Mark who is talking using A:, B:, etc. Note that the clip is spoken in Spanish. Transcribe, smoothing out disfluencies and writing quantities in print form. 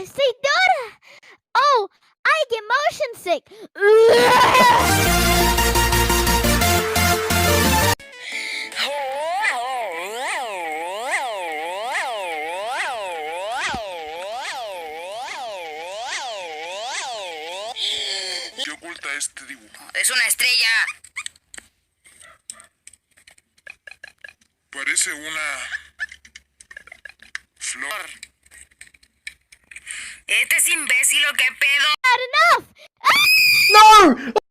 A: Señora! Oh, I get motion sick.
B: ¿Qué oculta este dibujo?
C: Es una estrella.
B: Parece una flor.
C: Este es imbécil, ¿o qué pedo?
A: Not enough!
D: No!